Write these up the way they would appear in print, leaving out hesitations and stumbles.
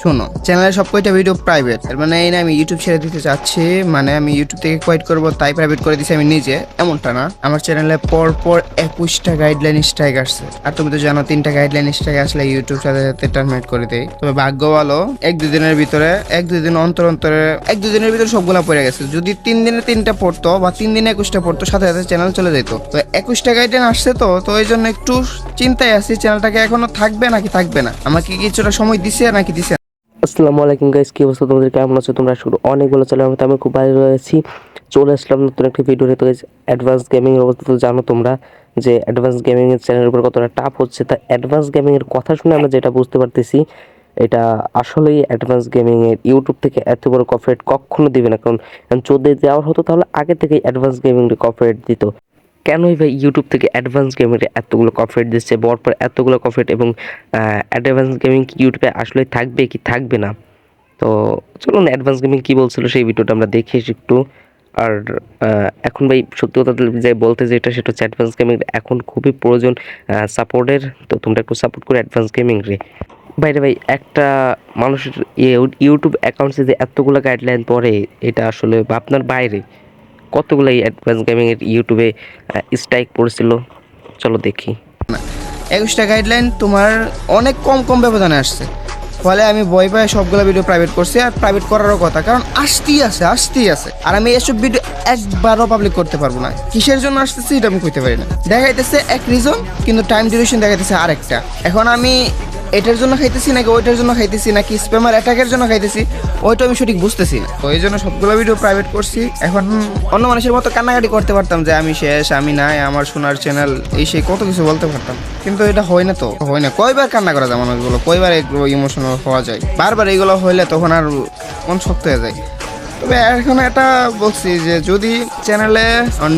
শোনো, চ্যানেলে সব কয়টা ভিডিও প্রাইভেট, এর মানে এই না আমি ইউটিউব ছেড়ে দিতে চাচ্ছি, মানে আমি ইউটিউব থেকে কোয়াইট করবো তাই প্রাইভেট করে দিছি আমি নিজে, এমনটা না। আমার চ্যানেলে পর পর 21টা গাইডলাইন স্ট্রাইক আসছে, আর তুমি তো জানো 3টা গাইডলাইন স্ট্রাইক আসলে ইউটিউব সাথে সাথে টার্মিনেট করে দেয়। তবে ভাগ্য ভালো, 1-2 দিনের ভিতরে, 1-2 দিন অন্তর অন্তরে 1-2 দিনের ভিতরে সবগুলা পড়ে গেছে। যদি 3 দিনে 3টা পড়তো বা 3 দিনে 21টা পড়তো, সাথে সাথে চ্যানেল চলে যেত। তো 21টা গাইডলাইন আসছে, তো এই জন্য একটু চিন্তায় আছি চ্যানেলটাকে এখনো থাকবে নাকি থাকবে না, আমাকে কিছুটা সময় দিছে নাকি দিছে। আসসালামু আলাইকুম গাইস, কি অবস্থা তোমাদের? কেমন আছো তোমরা? শুরু অনেক ভালো চলে, আমি খুব ভালো রয়েছি। চলে আসলাম নতুন একটা ভিডিও নিয়ে। তো গাইস, অ্যাডভান্স গেমিং এর অবস্থা তো জানো তোমরা, যে অ্যাডভান্স গেমিং এর চ্যানেলের উপর কতটা টাফ হচ্ছে। তা অ্যাডভান্স গেমিং এর কথা শুনে আমরা যেটা বুঝতে পারতেছি, এটা আসলেই অ্যাডভান্স গেমিং এর ইউটিউব থেকে এত বড় কপিরাইট কখনো দিবে না। কারণ যদি দেওয়ার হতো তাহলে আগে থেকেই অ্যাডভান্স গেমিং এর কপিরাইট দিত। কেনই ভাই ইউটিউব থেকে অ্যাডভান্স গেমিং এতগুলো কপিরাইট দিচ্ছে, পর এতগুলো কপিরাইট, এবং অ্যাডভান্স গেমিং কি ইউটিউবে আসলে থাকবে কি থাকবে না? তো চলুন অ্যাডভান্স গেমিং কী বলছিল সেই ভিডিওটা আমরা দেখি একটু। আর এখন ভাই সত্যি কথা যে বলতে যেটা, সেটা হচ্ছে অ্যাডভান্স গেমিং এখন খুবই প্রয়োজন সাপোর্টের। তো তোমরা একটু সাপোর্ট করো অ্যাডভান্স গেমিং রে। বাইরে ভাই, একটা মানুষের ইউটিউব অ্যাকাউন্টসে যে এতগুলো গাইডলাইন পড়ে, এটা আসলে আপনার বাইরে কতগুলো অ্যাডভান্স গেমিং এর ইউটিউবে স্ট্রাইক পড়েছিল, চলো দেখি। 21টা গাইডলাইন তোমার অনেক কম ব্যবধানে আসছে, ফলে আমি ভয় পাই সবগুলো ভিডিও প্রাইভেট করছি। আর প্রাইভেট করারও কথা, কারণ আসতেই আছে। আর আমি এসব ভিডিও একবারও পাবলিক করতে পারবো না। কিসের জন্য আসতেছি এটা আমি কইতে পারি না। দেখাইতেছে এক রিজন, কিন্তু টাইম ডিউরেশন দেখাইতেছে আরেকটা। এখন আমি এটার জন্য খাইতেছি নাকি ওইটার জন্য খাইতেছি, নাকি স্প্যামার অ্যাটাকের জন্য খাইতেছি, ওইটা আমি সঠিক বুঝতেছি না। তো এই জন্য সবগুলো ভিডিও প্রাইভেট করছি। এখন অন্য মানুষের মতো কান্নাকাটি করতে পারতাম যে আমি শেষ, আমি নাই, আমার সোনার চ্যানেল, এই সেই কত কিছু বলতে পারতাম, কিন্তু এটা হয় না। তো হয় না, কয়বার কান্না করা যায় মানুষগুলো, কয়বার এগুলো ইমোশনাল হওয়া যায়, বারবার এইগুলো হইলে তখন আর মন শক্ত হয়ে যায়। তবে এখন এটা বলছি যে যদি চ্যানেলে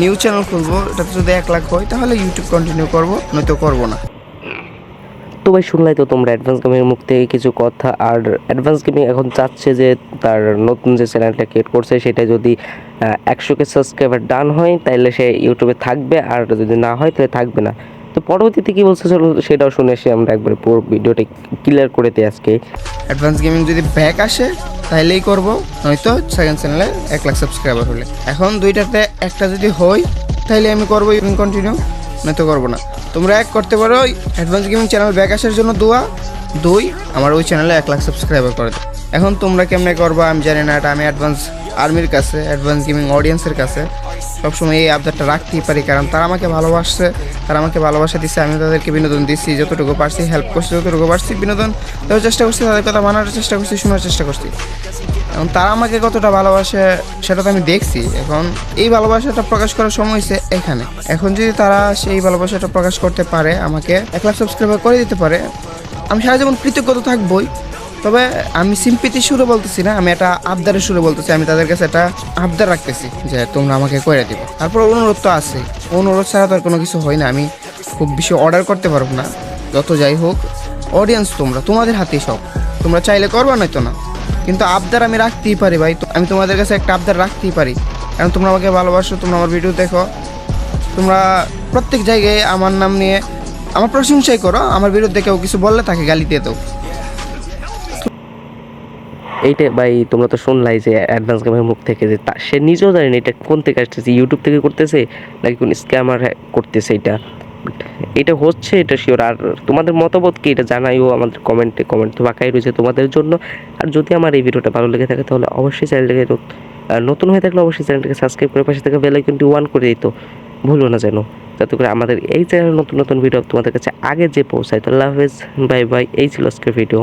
নিউ চ্যানেল খুলবো, এটাতে যদি 1 লাখ হয় তাহলে ইউটিউব কন্টিনিউ করবো, নয়তো করবো না। তো ভাই শুনলাই তো তোমরা অ্যাডভান্স গেমিংয়ের মুখ থেকে কিছু কথা। আর অ্যাডভান্স গেমিং এখন চাচ্ছে যে তার নতুন যে চ্যানেলটা ক্রিয়েট করছে, সেটা যদি 100K সাবস্ক্রাইবার ডান হয় তাহলে সে ইউটিউবে থাকবে, আর যদি না হয় তাহলে থাকবে না। তো পরবর্তীতে কী বলছে চলো সেটাও শুনে এসে আমরা একবার পুরো ভিডিওটা ক্লিয়ার করে দিই আজকে। অ্যাডভান্স গেমিং যদি ব্যাক আসে তাহলেই করবো, নয়তো সেকেন্ড চ্যানেলে 1 লাখ সাবস্ক্রাইবার হলে। এখন দুইটাতে একটা যদি হয় তাহলে আমি করবো কন্টিনিউ, নয়তো করবো না। তোমরা এক করতে পারো, অ্যাডভান্স গেমিং চ্যানেল ব্যাক আসার জন্য দোয়া, 2 আমার ওই চ্যানেলে 1 লাখ সাবস্ক্রাইবার করে দাও। এখন তোমরা কেমনে করবা আমি জানি না, এটা আমি অ্যাডভান্স আর্মির কাছে, অ্যাডভান্স গেমিং অডিয়েন্সের কাছে সবসময় এই আবদারটা রাখতেই পারি, কারণ তারা আমাকে ভালোবাসছে, তারা আমাকে ভালোবাসা দিচ্ছে, আমি তাদেরকে বিনোদন দিচ্ছি যতটুকু পারছি, হেল্প করছি যতটুকু পারছি, বিনোদন দেওয়ার চেষ্টা করছি, তাদের কথা মানার চেষ্টা করছি, শোনার চেষ্টা করছি। এখন তারা আমাকে কতটা ভালোবাসে সেটা তো আমি দেখছি। এখন এই ভালোবাসাটা প্রকাশ করার সময় হয়েছে এখানে। এখন যদি তারা সেই ভালোবাসাটা প্রকাশ করতে পারে, আমাকে 1 লাখ সাবস্ক্রাইবার করে দিতে পারে, আমি সারা জীবন কৃতজ্ঞতা থাকবই। তবে আমি সিম্পিতির সুরে বলতেছি না, আমি একটা আবদারের সুরে বলতেছি, আমি তাদের কাছে একটা আবদার রাখতেছি যে তোমরা আমাকে করে দিবে। তারপর অনুরোধ তো আছে, অনুরোধ ছাড়া তো আর কোনো কিছু হয় না। আমি খুব বেশি অর্ডার করতে পারবো না, যত যাই হোক অডিয়েন্স তোমরা, তোমাদের হাতেই সব, তোমরা চাইলে করবা নয়তো না, কিন্তু আবদার আমি রাখতেই পারি ভাই। আমি তোমাদের কাছে একটা আবদার রাখতেই পারি, কারণ তোমরা আমাকে ভালোবাসো, তোমরা আমার ভিডিও দেখো, তোমরা প্রত্যেক জায়গায় আমার নাম নিয়ে আমার প্রশংসাই করো, আমার বিরুদ্ধে কেউ কিছু বললে তাকে গালি দিয়ে দাও। এইটা ভাই তোমরা তো শুনলাই যে অ্যাডভান্স গেমের মুখ থেকে, যে সে নিজেও জানেন এটা কোন থেকে আসতেছে, ইউটিউব থেকে করতেছে নাকি কোন স্ক্যামার করতেছে। এটা হচ্ছে, এটা শিওর। আর তোমাদের মতামত কি এটা জানাইও আমাদের কমেন্ট তো বাঁকাই রয়েছে তোমাদের জন্য। আর যদি আমার এই ভিডিওটা ভালো লেগে থাকে তাহলে অবশ্যই চ্যানেলটাকে, নতুন হয়ে থাকলে অবশ্যই চ্যানেলটাকে সাবস্ক্রাইব করে পাশে থেকে বেল আইকনটি অন করে দিত, ভুলো না যেন, যাতে করে আমাদের এই চ্যানেলে নতুন ভিডিও তোমাদের কাছে আগে যে পৌঁছায়। তো আল্লাহ হাফেজ, বাই বাই, এই ছিল আজকের ভিডিও।